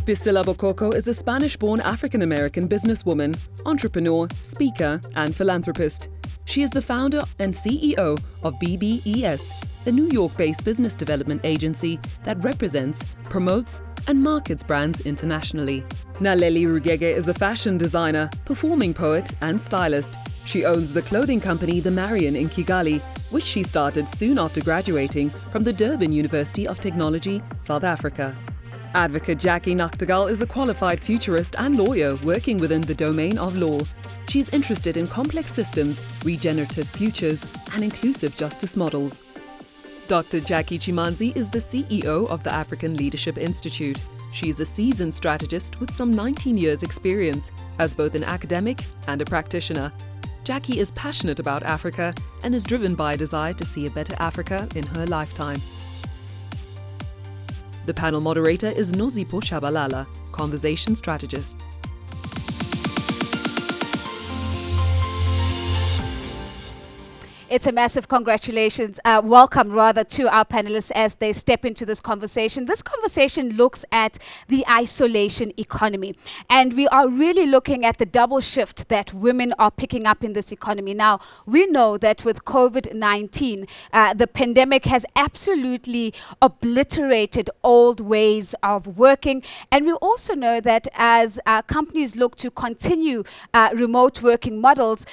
Priscilla Bokoko is a Spanish-born African-American businesswoman, entrepreneur, speaker, and philanthropist. She is the founder and CEO of BBES, the New York-based business development agency that represents, promotes, and markets brands internationally. Naleli Rugege is a fashion designer, performing poet, and stylist. She owns the clothing company The Marion in Kigali, which she started soon after graduating from the Durban University of Technology, South Africa. Advocate Jackie Nachtigal is a qualified futurist and lawyer working within the domain of law. She's interested in complex systems, regenerative futures, and inclusive justice models. Dr. Jackie Chimanzi is the CEO of the African Leadership Institute. She is a seasoned strategist with some 19 years' experience as both an academic and a practitioner. Jackie is passionate about Africa and is driven by a desire to see a better Africa in her lifetime. The panel moderator is Nozipo Shabalala, conversation strategist. It's a massive congratulations, welcome rather to our panelists as they step into this conversation. This conversation looks at the isolation economy, and we are really looking at the double shift that women are picking up in this economy. Now, we know that with COVID-19, the pandemic has absolutely obliterated old ways of working, and we also know that as companies look to continue remote working models,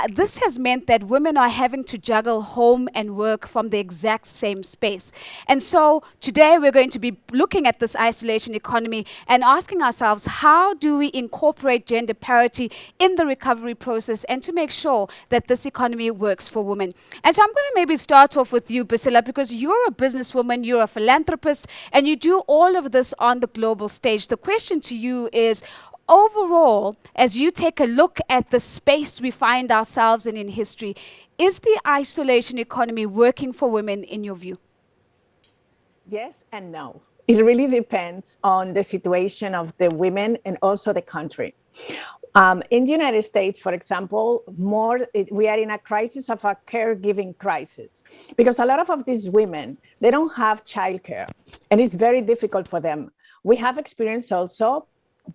this has meant that women are having to juggle home and work from the exact same space. And so today we're going to be looking at this isolation economy and asking ourselves, how do we incorporate gender parity in the recovery process and to make sure that this economy works for women? And so I'm going to maybe start off with you, Priscilla, because you're a businesswoman, you're a philanthropist, and you do all of this on the global stage. The question to you is, overall, as you take a look at the space we find ourselves in history, is the isolation economy working for women in your view? Yes and no. It really depends on the situation of the women and also the country. In the United States, for example, we are in a crisis of a caregiving crisis because a lot of these women, they don't have childcare and it's very difficult for them. We have experienced also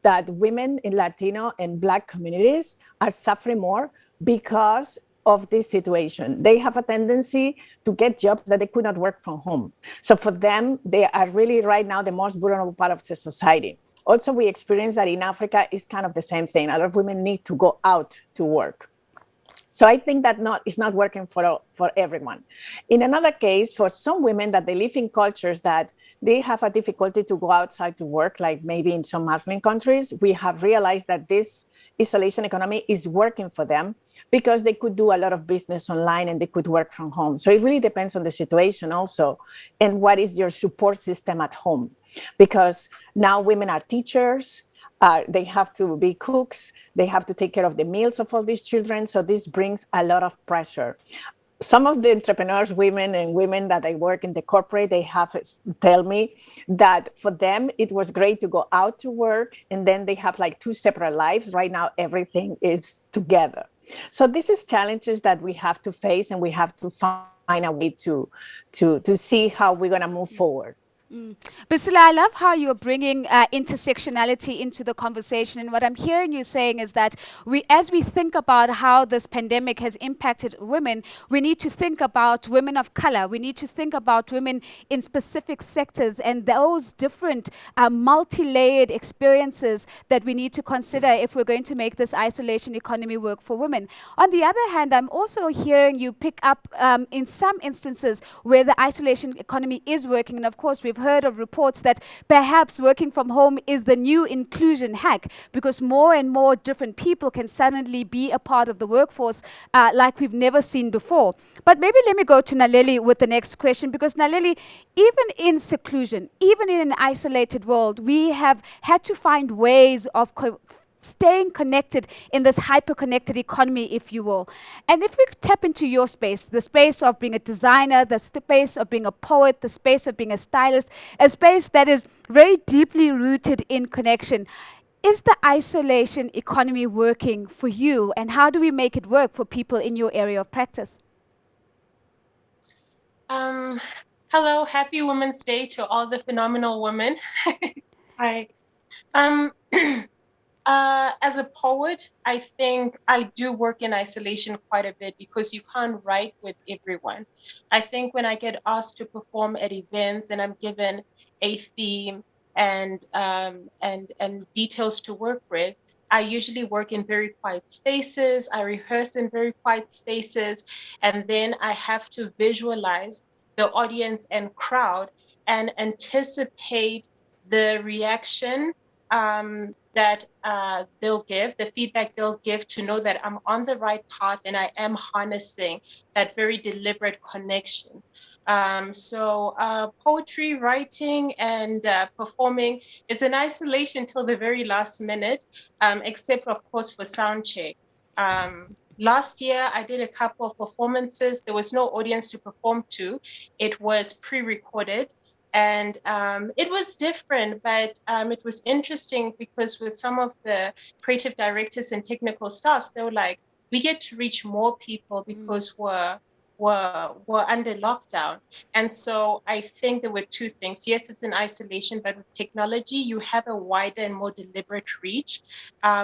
that women in Latino and Black communities are suffering more because of this situation. They have a tendency to get jobs that they could not work from home. So for them, they are really right now the most vulnerable part of the society. Also, we experience that in Africa is kind of the same thing. A lot of women need to go out to work. So I think that it's not working for everyone. In another case, for some women that they live in cultures that they have a difficulty to go outside to work, like maybe in some Muslim countries, we have realized that this isolation economy is working for them because they could do a lot of business online and they could work from home. So it really depends on the situation also and what is your support system at home. Because now women are teachers, they have to be cooks, they have to take care of the meals of all these children. So this brings a lot of pressure. Some of the entrepreneurs, women that I work in the corporate, they have tell me that for them, it was great to go out to work and then they have like two separate lives. Right now, everything is together. So this is challenges that we have to face and we have to find a way to see how we're going to move forward. Priscilla, I love how you're bringing intersectionality into the conversation. And what I'm hearing you saying is that as we think about how this pandemic has impacted women, we need to think about women of color. We need to think about women in specific sectors and those different multi-layered experiences that we need to consider if we're going to make this isolation economy work for women. On the other hand, I'm also hearing you pick up in some instances where the isolation economy is working. And of course, we've heard of reports that perhaps working from home is the new inclusion hack because more and more different people can suddenly be a part of the workforce like we've never seen before. But maybe let me go to Naleli with the next question, because Naleli, even in seclusion, even in an isolated world, we have had to find ways of staying connected in this hyperconnected economy, if you will. And if we tap into your space, the space of being a designer, the space of being a poet, the space of being a stylist, a space that is very deeply rooted in connection, is the isolation economy working for you? And how do we make it work for people in your area of practice? Hello, happy Women's Day to all the phenomenal women. Um, as a poet, I think I do work in isolation quite a bit because you can't write with everyone. I think when I get asked to perform at events and I'm given a theme and details to work with, I usually work in very quiet spaces. I rehearse in very quiet spaces, and then I have to visualize the audience and crowd and anticipate the reaction that they'll give, the feedback they'll give to know that I'm on the right path and I am harnessing that very deliberate connection. So poetry, writing, and performing, it's in isolation till the very last minute, except of course for sound check. Last year, I did a couple of performances. There was no audience to perform to. It was pre-recorded. And it was different, but it was interesting because with some of the creative directors and technical staffs, they were like, we get to reach more people because we're under lockdown. And so I think there were two things. Yes, it's in isolation, but with technology, you have a wider and more deliberate reach.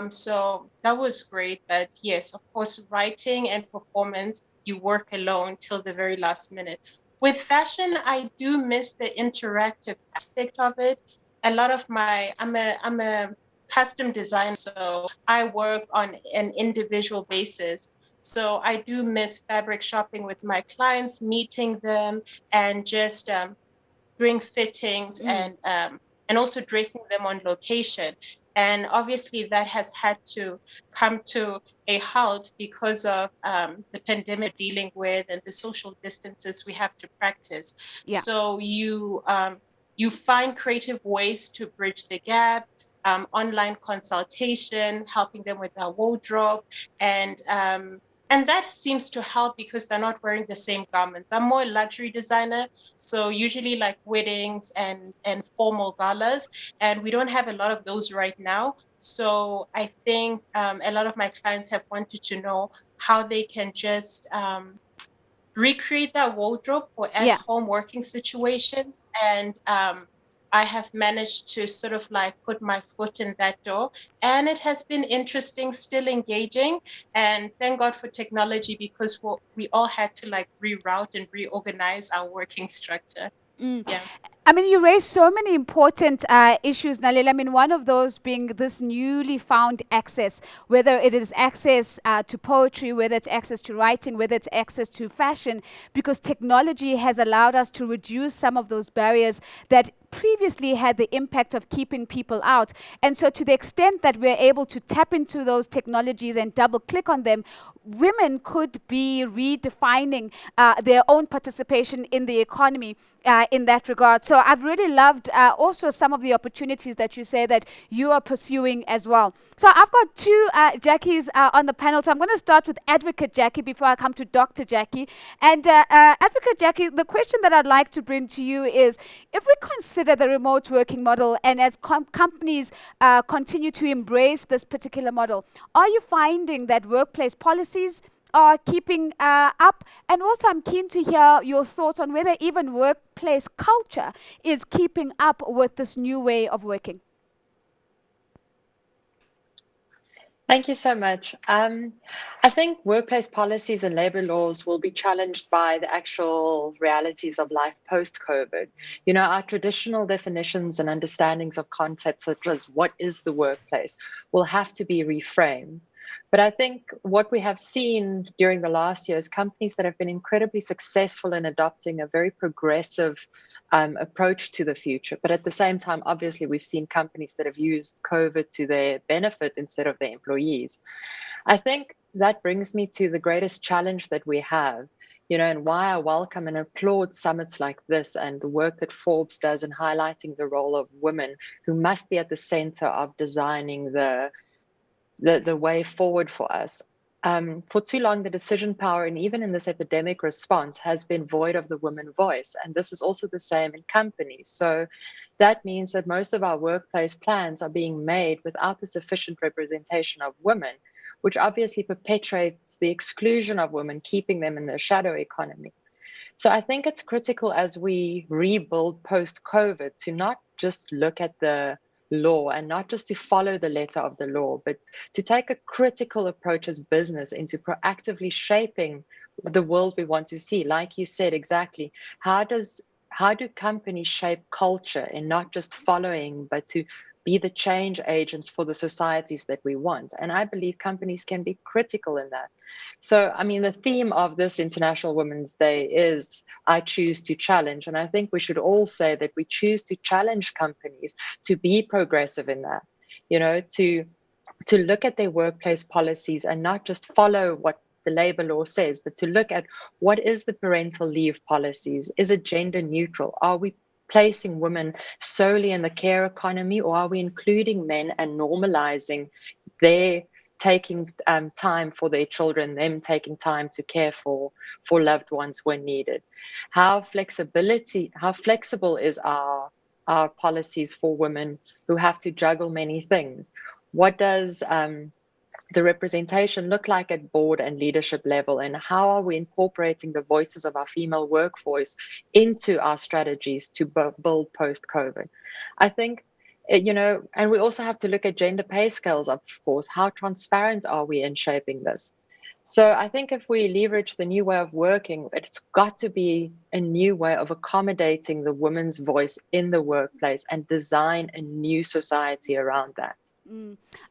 So that was great. But yes, of course, writing and performance, you work alone till the very last minute. With fashion, I do miss the interactive aspect of it. A lot of I'm a custom designer, so I work on an individual basis. So I do miss fabric shopping with my clients, meeting them, and just doing fittings and also dressing them on location. And obviously that has had to come to a halt because of the pandemic dealing with and the social distances we have to practice. Yeah. So you find creative ways to bridge the gap, online consultation, helping them with their wardrobe, and that seems to help because they're not wearing the same garments. I'm more a luxury designer, so usually like weddings and formal galas, and we don't have a lot of those right now. So I think a lot of my clients have wanted to know how they can just recreate that wardrobe for Yeah. at-home working situations. And I have managed to sort of like put my foot in that door. And it has been interesting, still engaging. And thank God for technology because we all had to like reroute and reorganize our working structure. Yeah. I mean, you raised so many important issues, Nalil. I mean, one of those being this newly found access, whether it is access to poetry, whether it's access to writing, whether it's access to fashion, because technology has allowed us to reduce some of those barriers that previously had the impact of keeping people out. And so to the extent that we're able to tap into those technologies and double click on them, women could be redefining their own participation in the economy in that regard. So I've really loved also some of the opportunities that you say that you are pursuing as well. So I've got two Jackies on the panel. So I'm going to start with Advocate Jackie before I come to Dr. Jackie. And Advocate Jackie, the question that I'd like to bring to you is, if we consider the remote working model and as companies continue to embrace this particular model, are you finding that workplace policies are keeping up? And also I'm keen to hear your thoughts on whether even workplace culture is keeping up with this new way of working. Thank you so much. I think workplace policies and labor laws will be challenged by the actual realities of life post-COVID. You know, our traditional definitions and understandings of concepts such as what is the workplace will have to be reframed. But I think what we have seen during the last year is companies that have been incredibly successful in adopting a very progressive approach to the future. But at the same time, obviously, we've seen companies that have used COVID to their benefit instead of their employees. I think that brings me to the greatest challenge that we have, you know, and why I welcome and applaud summits like this and the work that Forbes does in highlighting the role of women who must be at the center of designing the way forward for us. For too long, the decision power, and even in this epidemic response, has been void of the woman voice. And this is also the same in companies. So that means that most of our workplace plans are being made without the sufficient representation of women, which obviously perpetuates the exclusion of women, keeping them in the shadow economy. So I think it's critical as we rebuild post-COVID to not just look at the law, and not just to follow the letter of the law, but to take a critical approach as business into proactively shaping the world we want to see. Like you said, exactly. How do companies shape culture and not just following, but to be the change agents for the societies that we want? And I believe companies can be critical in that. So, I mean, the theme of this International Women's Day is I choose to challenge. And I think we should all say that we choose to challenge companies to be progressive in that, to look at their workplace policies and not just follow what the labor law says, but to look at what is the parental leave policies? Is it gender neutral? Are we placing women solely in the care economy, or are we including men and normalizing their taking time for their children, them taking time to care for loved ones when needed? How flexible is our policies for women who have to juggle many things? What does the representation look like at board and leadership level, and how are we incorporating the voices of our female workforce into our strategies to build post-COVID? I think, and we also have to look at gender pay scales, of course. How transparent are we in shaping this? So I think if we leverage the new way of working, it's got to be a new way of accommodating the woman's voice in the workplace and design a new society around that.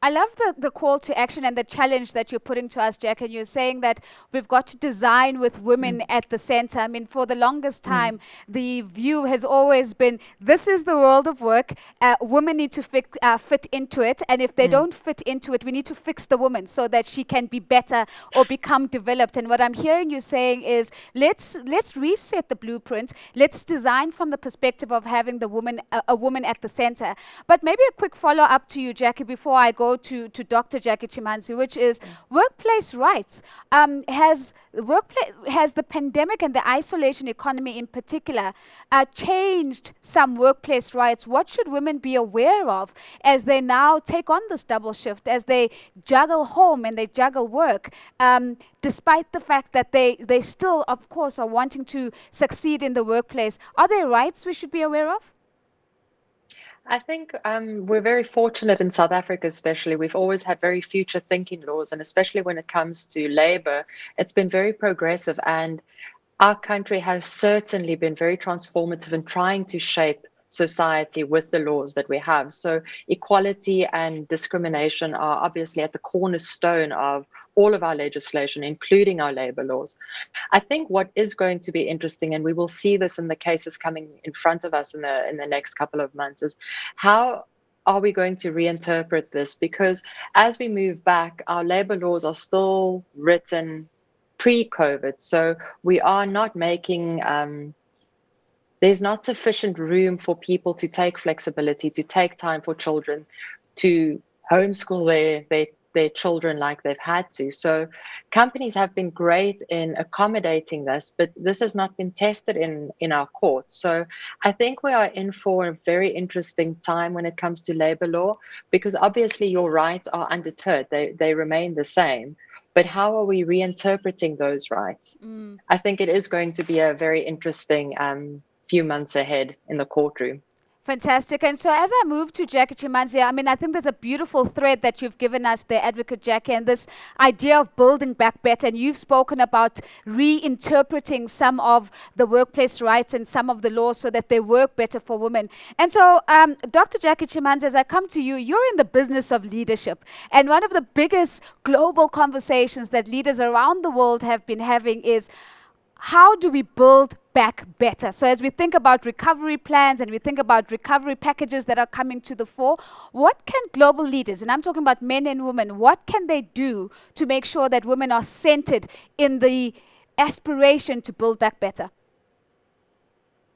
I love the call to action and the challenge that you're putting to us, Jack, and you're saying that we've got to design with women at the center. I mean, for the longest time, the view has always been, this is the world of work, women need to fit into it, and if they don't fit into it, we need to fix the woman so that she can be better or become developed. And what I'm hearing you saying is, let's reset the blueprint, let's design from the perspective of having the woman, a woman at the center. But maybe a quick follow-up to you, Jackie, before I go to Dr. Jackie Chimanzi, which is workplace rights. Has the pandemic and the isolation economy in particular changed some workplace rights? What should women be aware of as they now take on this double shift, as they juggle home and they juggle work, despite the fact that they still, of course, are wanting to succeed in the workplace? Are there rights we should be aware of? I think we're very fortunate in South Africa, especially. We've always had very future thinking laws, and especially when it comes to labor, it's been very progressive. And our country has certainly been very transformative in trying to shape society with the laws that we have. So equality and discrimination are obviously at the cornerstone of all of our legislation, including our labor laws. I think what is going to be interesting, and we will see this in the cases coming in front of us in the next couple of months, is how are we going to reinterpret this? Because as we move back, our labor laws are still written pre-COVID. So we are not making, there's not sufficient room for people to take flexibility, to take time for children, to homeschool their children like they've had to. So companies have been great in accommodating this, but this has not been tested in our courts. So I think we are in for a very interesting time when it comes to labor law, because obviously your rights are undeterred. They remain the same. But how are we reinterpreting those rights? I think it is going to be a very interesting few months ahead in the courtroom. Fantastic. And so as I move to Jackie Chimanzi, I mean, I think there's a beautiful thread that you've given us there, Advocate Jackie, and this idea of building back better. And you've spoken about reinterpreting some of the workplace rights and some of the laws so that they work better for women. And so, Dr. Jackie Chimanzi, as I come to you, you're in the business of leadership. And one of the biggest global conversations that leaders around the world have been having is, how do we build back better? So as we think about recovery plans and we think about recovery packages that are coming to the fore, what can global leaders, and I'm talking about men and women, what can they do to make sure that women are centered in the aspiration to build back better?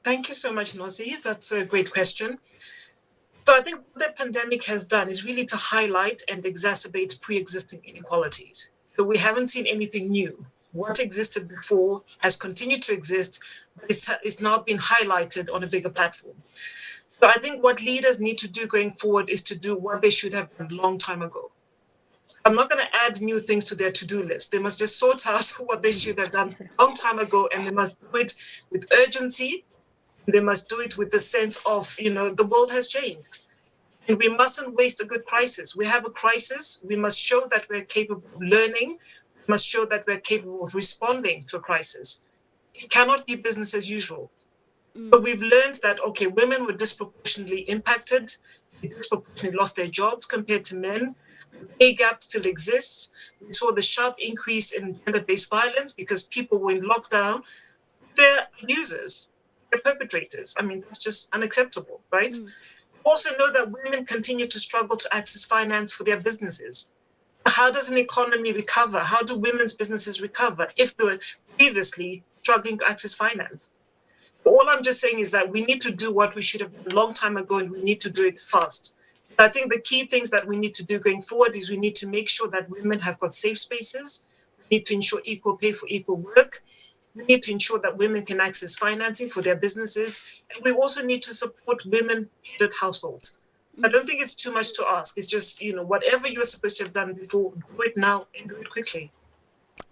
Thank you so much, Nozi. That's a great question. So I think what the pandemic has done is really to highlight and exacerbate pre-existing inequalities. So we haven't seen anything new. What existed before has continued to exist, but it's now been highlighted on a bigger platform. So I think what leaders need to do going forward is to do what they should have done a long time ago. I'm not going to add new things to their to-do list. They must just sort out what they should have done a long time ago, and they must do it with urgency. They must do it with the sense of, the world has changed. And we mustn't waste a good crisis. We have a crisis. We must show that we're capable of learning. We must show that we're capable of responding to a crisis. It cannot be business as usual. But we've learned that, okay, women were disproportionately impacted. They disproportionately lost their jobs compared to men. Pay gap still exists. We saw the sharp increase in gender-based violence because people were in lockdown. They're abusers, they're perpetrators. I mean, that's just unacceptable, right? Also know that women continue to struggle to access finance for their businesses. How does an economy recover? How do women's businesses recover if they were previously struggling to access finance? All I'm just saying is that we need to do what we should have done a long time ago, and we need to do it fast. I think the key things that we need to do going forward is we need to make sure that women have got safe spaces. We need to ensure equal pay for equal work. We need to ensure that women can access financing for their businesses. And we also need to support women-headed households. I don't think it's too much to ask. It's just, whatever you're supposed to have done before, do it now and do it quickly.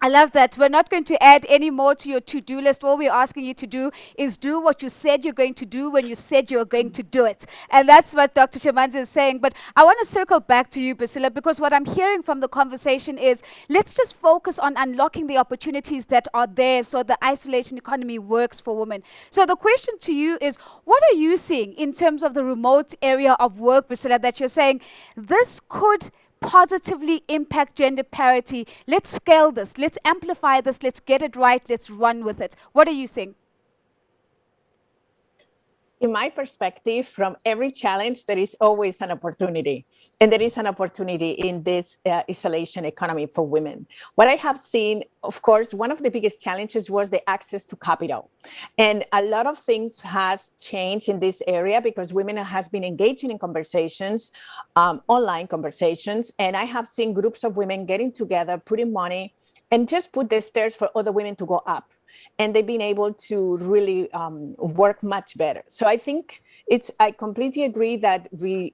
I love that. We're not going to add any more to your to-do list. All we're asking you to do is do what you said you're going to do when you said you were going to do it. And that's what Dr. Chimanzi is saying. But I want to circle back to you, Priscilla, because what I'm hearing from the conversation is let's just focus on unlocking the opportunities that are there so the isolation economy works for women. So the question to you is, what are you seeing in terms of the remote area of work, Priscilla, that you're saying this could positively impact gender parity? Let's scale this, let's amplify this, let's get it right, let's run with it. What are you saying? In my perspective, from every challenge, there is always an opportunity. And there is an opportunity in this isolation economy for women. What I have seen, of course, one of the biggest challenges was the access to capital. And a lot of things has changed in this area because women has been engaging in conversations, online conversations. And I have seen groups of women getting together, putting money, and just put the stairs for other women to go up. And they've been able to really work much better. So I think I completely agree that we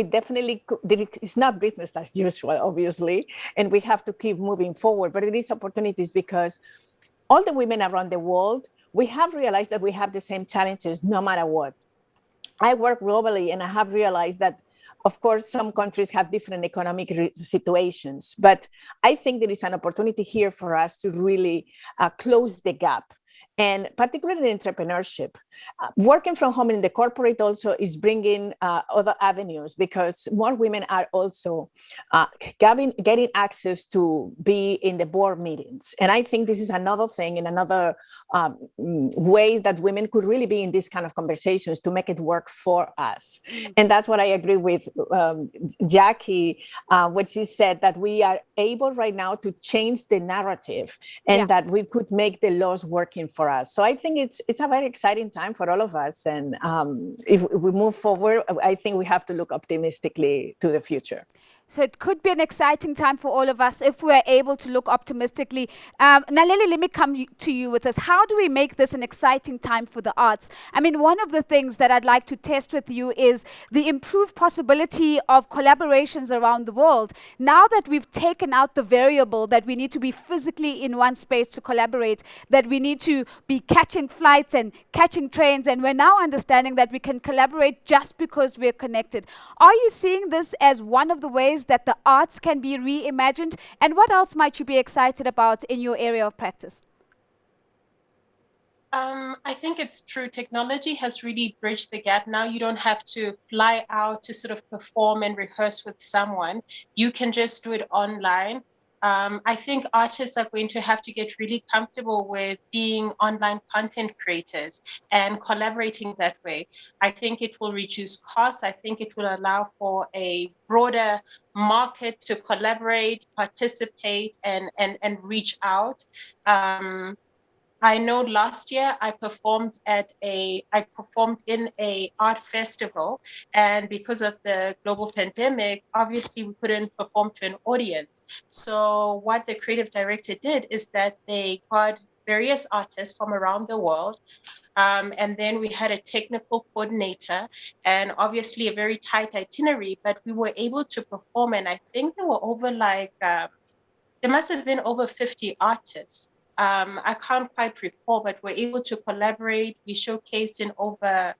definitely, it's not business as usual, obviously, and we have to keep moving forward, but it is opportunities because all the women around the world, we have realized that we have the same challenges no matter what. I work globally and I have realized that of course, some countries have different economic situations, but I think there is an opportunity here for us to really close the gap. And particularly in entrepreneurship, working from home in the corporate also is bringing other avenues because more women are also getting access to be in the board meetings. And I think this is another thing and another way that women could really be in these kind of conversations to make it work for us. And that's what I agree with Jackie, when she said that we are able right now to change the narrative and that we could make the laws working for us. So I think it's a very exciting time for all of us. And if we move forward, I think we have to look optimistically to the future. So it could be an exciting time for all of us if we're able to look optimistically. Naleli, let me come to you with this. How do we make this an exciting time for the arts? I mean, one of the things that I'd like to test with you is the improved possibility of collaborations around the world. Now that we've taken out the variable that we need to be physically in one space to collaborate, that we need to be catching flights and catching trains, and we're now understanding that we can collaborate just because we're connected. Are you seeing this as one of the ways that the arts can be reimagined? And what else might you be excited about in your area of practice? I think it's true. Technology has really bridged the gap. Now you don't have to fly out to sort of perform and rehearse with someone. You can just do it online. I think artists are going to have to get really comfortable with being online content creators and collaborating that way. I think it will reduce costs. I think it will allow for a broader market to collaborate, participate, and reach out. I know last year I performed in a art festival, and because of the global pandemic, obviously we couldn't perform to an audience. So what the creative director did is that they got various artists from around the world, and then we had a technical coordinator and obviously a very tight itinerary, but we were able to perform, and I think there were over there must have been over 50 artists. I can't quite recall, but we're able to collaborate. We showcased in over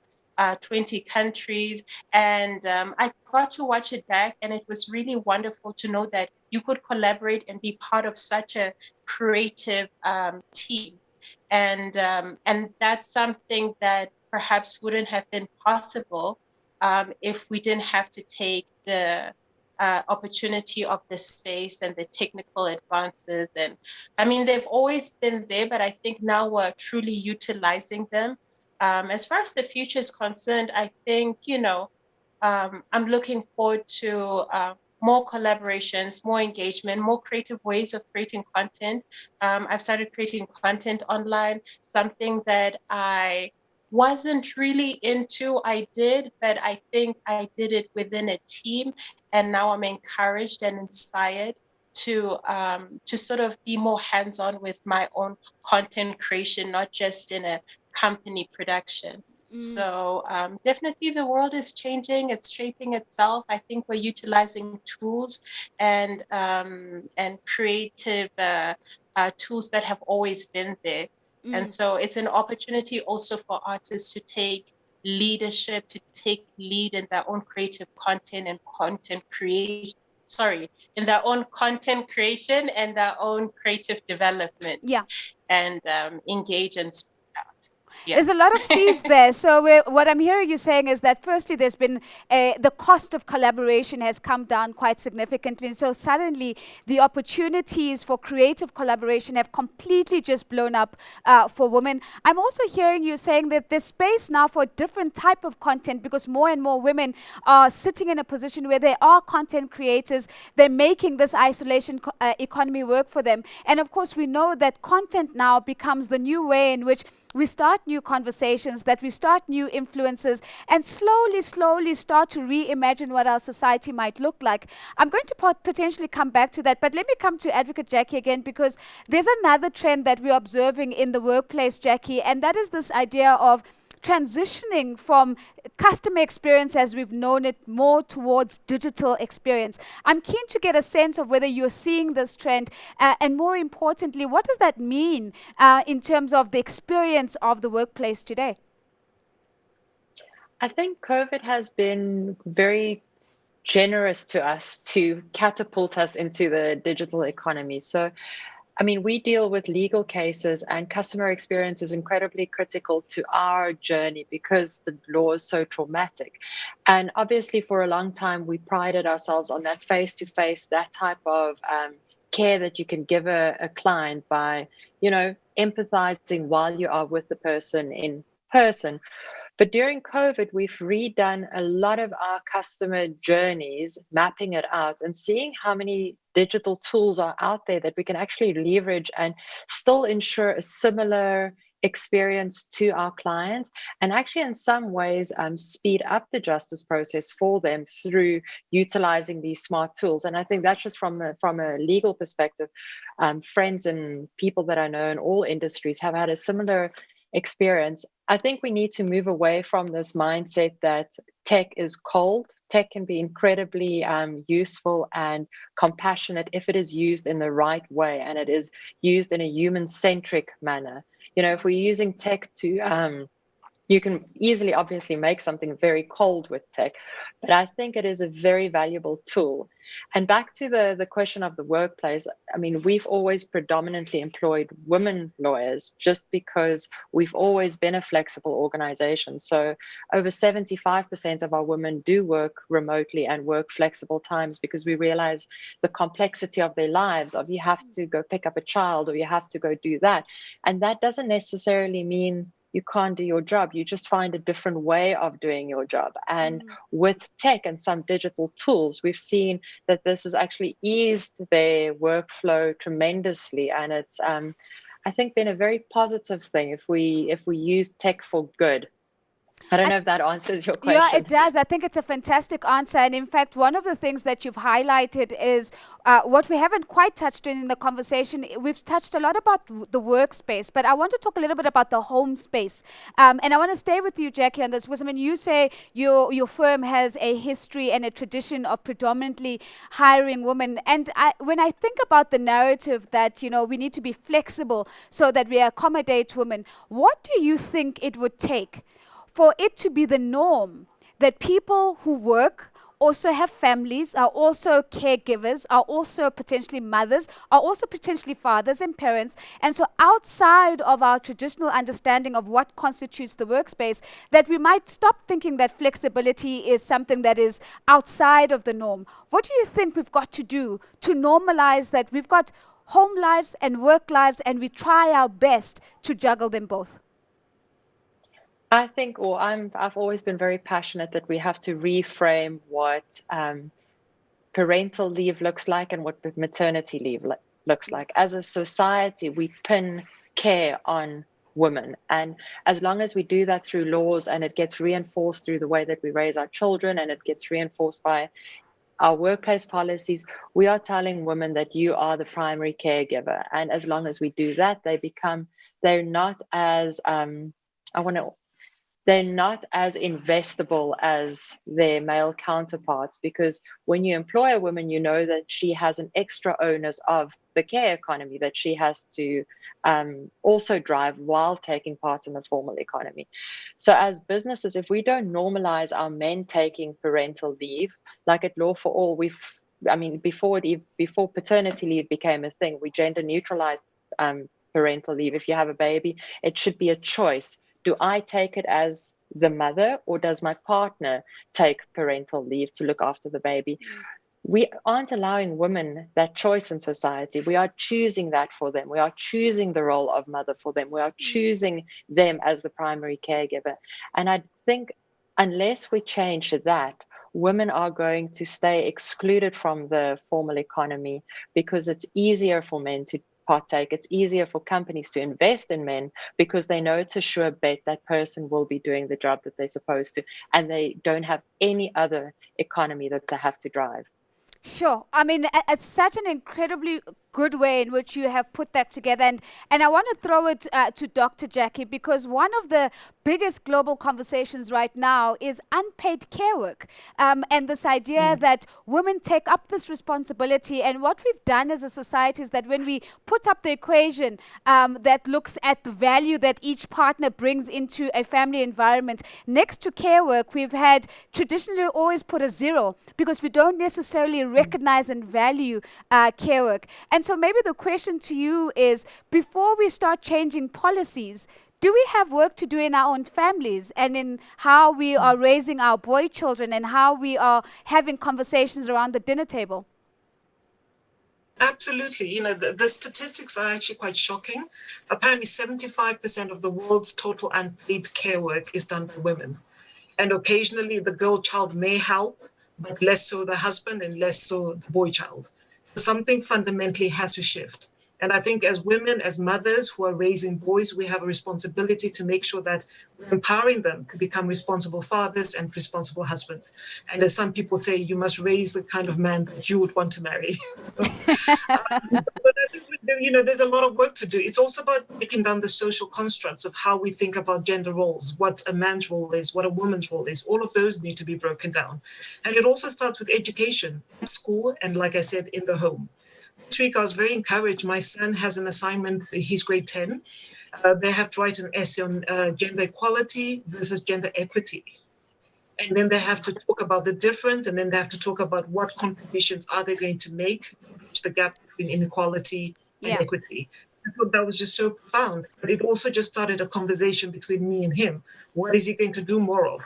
20 countries. And I got to watch it back, and it was really wonderful to know that you could collaborate and be part of such a creative team. And that's something that perhaps wouldn't have been possible if we didn't have to take the opportunity of the space and the technical advances. And I mean, they've always been there, but I think now we're truly utilizing them. As far as the future is concerned, I think, I'm looking forward to more collaborations, more engagement, more creative ways of creating content. I've started creating content online, something that I wasn't really into. I did, but I think I did it within a team, and now I'm encouraged and inspired to sort of be more hands-on with my own content creation, not just in a company production. So definitely the world is changing, it's shaping itself. I think we're utilizing tools and creative tools that have always been there. And so it's an opportunity also for artists to take leadership, to take lead in their own creative content and content creation. In their own content creation and their own creative development. Yeah. And engage and speak out. Yeah. There's a lot of C's there. So what I'm hearing you saying is that firstly, there's been the cost of collaboration has come down quite significantly. And so suddenly the opportunities for creative collaboration have completely just blown up for women. I'm also hearing you saying that there's space now for a different type of content because more and more women are sitting in a position where they are content creators. They're making this isolation economy work for them. And of course, we know that content now becomes the new way in which we start new conversations, that we start new influences, and slowly start to reimagine what our society might look like. I'm going to potentially come back to that, but let me come to Advocate Jackie again, because there's another trend that we're observing in the workplace, Jackie, and that is this idea of transitioning from customer experience as we've known it more towards digital experience. I'm keen to get a sense of whether you're seeing this trend and more importantly, what does that mean in terms of the experience of the workplace today? I think COVID has been very generous to us to catapult us into the digital economy. So I mean, we deal with legal cases, and customer experience is incredibly critical to our journey because the law is so traumatic. And obviously, for a long time, we prided ourselves on that face-to-face, that type of care that you can give a client by, empathizing while you are with the person in person. But during COVID, we've redone a lot of our customer journeys, mapping it out and seeing how many digital tools are out there that we can actually leverage and still ensure a similar experience to our clients, and actually in some ways speed up the justice process for them through utilizing these smart tools. And I think that's just from a legal perspective. Friends and people that I know in all industries have had a similar experience. I think we need to move away from this mindset that tech is cold. Tech can be incredibly useful and compassionate if it is used in the right way and it is used in a human-centric manner. If we're using tech to you can easily obviously make something very cold with tech, but I think it is a very valuable tool. And back to the question of the workplace, I mean, we've always predominantly employed women lawyers just because we've always been a flexible organization. So over 75% of our women do work remotely and work flexible times because we realize the complexity of their lives, of you have to go pick up a child or you have to go do that. And that doesn't necessarily mean you can't do your job. You just find a different way of doing your job. And with tech and some digital tools, we've seen that this has actually eased their workflow tremendously. And it's, I think, been a very positive thing if we use tech for good. I don't know if that answers your question. Yeah, it does. I think it's a fantastic answer. And in fact, one of the things that you've highlighted is what we haven't quite touched on in the conversation. We've touched a lot about the workspace, but I want to talk a little bit about the home space. And I want to stay with you, Jackie, on this, because I mean, you say your firm has a history and a tradition of predominantly hiring women. And when I think about the narrative that, we need to be flexible so that we accommodate women, what do you think it would take for it to be the norm that people who work also have families, are also caregivers, are also potentially mothers, are also potentially fathers and parents. And so outside of our traditional understanding of what constitutes the workspace, that we might stop thinking that flexibility is something that is outside of the norm. What do you think we've got to do to normalize that we've got home lives and work lives and we try our best to juggle them both? I think, I've always been very passionate that we have to reframe what parental leave looks like and what maternity leave looks like. As a society, we pin care on women. And as long as we do that through laws and it gets reinforced through the way that we raise our children and it gets reinforced by our workplace policies, we are telling women that you are the primary caregiver. And as long as we do that, they're not as, they're not as investable as their male counterparts, because when you employ a woman, you know that she has an extra onus of the care economy that she has to also drive while taking part in the formal economy. So as businesses, if we don't normalize our men taking parental leave, like at Law for All, before paternity leave became a thing, we gender neutralized parental leave. If you have a baby, it should be a choice. Do I take it as the mother, or does my partner take parental leave to look after the baby? We aren't allowing women that choice in society. We are choosing that for them. We are choosing the role of mother for them. We are choosing them as the primary caregiver. And I think unless we change that, women are going to stay excluded from the formal economy because it's easier for men to partake. It's easier for companies to invest in men because they know it's a sure bet that person will be doing the job that they're supposed to, and they don't have any other economy that they have to drive. Sure. I mean, it's such an incredibly good way in which you have put that together. And I want to throw it to Dr. Jackie, because one of the biggest global conversations right now is unpaid care work. And this idea that women take up this responsibility. And what we've done as a society is that when we put up the equation that looks at the value that each partner brings into a family environment, next to care work, we've had traditionally always put a zero because we don't necessarily recognize and value care work. And so maybe the question to you is, before we start changing policies, do we have work to do in our own families and in how we are raising our boy children and how we are having conversations around the dinner table? Absolutely. You know, the statistics are actually quite shocking. Apparently 75% of the world's total unpaid care work is done by women. And occasionally the girl child may help, but less so the husband and less so the boy child. Something fundamentally has to shift. And I think as women, as mothers who are raising boys, we have a responsibility to make sure that we're empowering them to become responsible fathers and responsible husbands. And as some people say, you must raise the kind of man that you would want to marry. But I think, you know, there's a lot of work to do. It's also about breaking down the social constructs of how we think about gender roles, what a man's role is, what a woman's role is. All of those need to be broken down. And it also starts with education, at school, and like I said, in the home. This week, I was very encouraged. My son has an assignment. He's grade 10. They have to write an essay on gender equality versus gender equity. And then they have to talk about the difference, and then they have to talk about what contributions are they going to make to bridge the gap between inequality and equity. I thought that was just so profound. But it also just started a conversation between me and him. What is he going to do more of?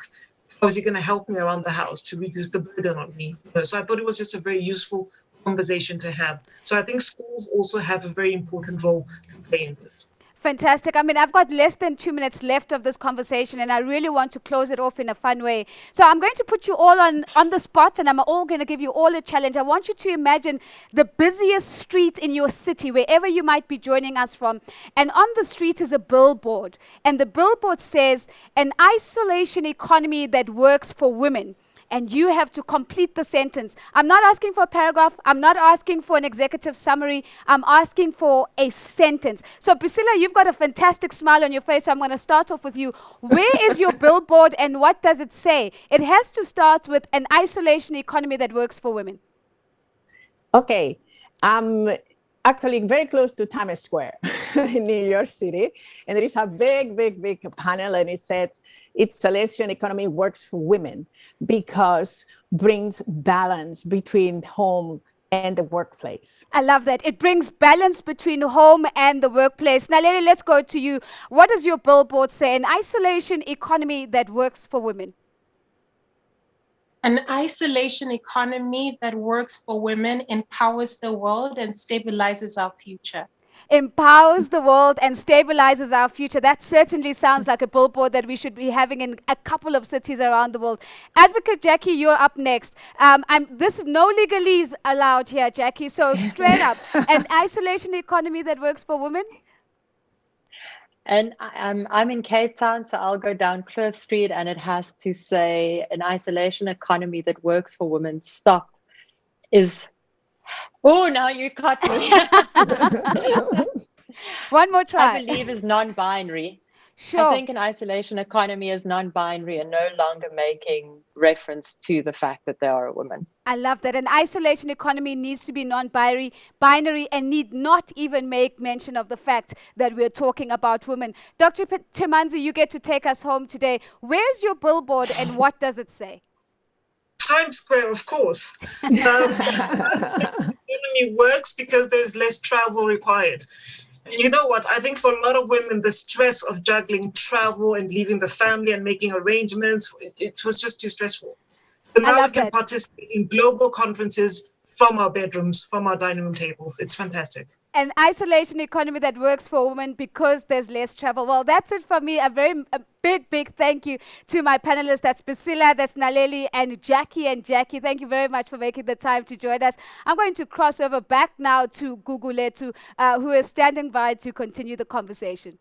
How is he going to help me around the house to reduce the burden on me? So I thought it was just a very useful conversation to have. So I think schools also have a very important role to play in this. Fantastic. I mean, I've got less than 2 minutes left of this conversation, and I really want to close it off in a fun way. So I'm going to put you all on the spot, and I'm all going to give you all a challenge. I want you to imagine the busiest street in your city, wherever you might be joining us from. And on the street is a billboard. And the billboard says, an isolation economy that works for women. And you have to complete the sentence. I'm not asking for a paragraph. I'm not asking for an executive summary. I'm asking for a sentence. So, Priscilla, you've got a fantastic smile on your face, so I'm going to start off with you. Where is your billboard and what does it say? It has to start with an isolation economy that works for women. Okay. actually very close to Times Square in New York City. And there is a big panel, and it says installation economy works for women because brings balance between home and the workplace. I love that. It brings balance between home and the workplace. Now, Lily, let's go to you. What does your billboard say? An isolation economy that works for women. An isolation economy that works for women empowers the world and stabilizes our future. Empowers the world and stabilizes our future. That certainly sounds like a billboard that we should be having in a couple of cities around the world. Advocate Jackie, you're up next. This is no legalese allowed here, Jackie. So straight up, an isolation economy that works for women. And I'm in Cape Town, so I'll go down Cliff Street, and it has to say an isolation economy that works for women. Stop. Oh, now you caught me. One more try. I believe is non-binary. Sure. I think an isolation economy is non-binary and no longer making reference to the fact that they are a woman. I love that. An isolation economy needs to be non-binary and need not even make mention of the fact that we're talking about women. Dr. Timanzi, you get to take us home today. Where's your billboard and what does it say? Times Square, of course. Economy works because there's less travel required. And you know what? I think for a lot of women, the stress of juggling travel and leaving the family and making arrangements, it was just too stressful. So now we can participate in global conferences from our bedrooms, from our dining room table. It's fantastic. An isolation economy that works for women because there's less travel. Well, that's it from me. A big thank you to my panelists. That's Priscilla, that's Naleli, and Jackie. And Jackie, thank you very much for making the time to join us. I'm going to cross over back now to Guguletu, who is standing by to continue the conversation.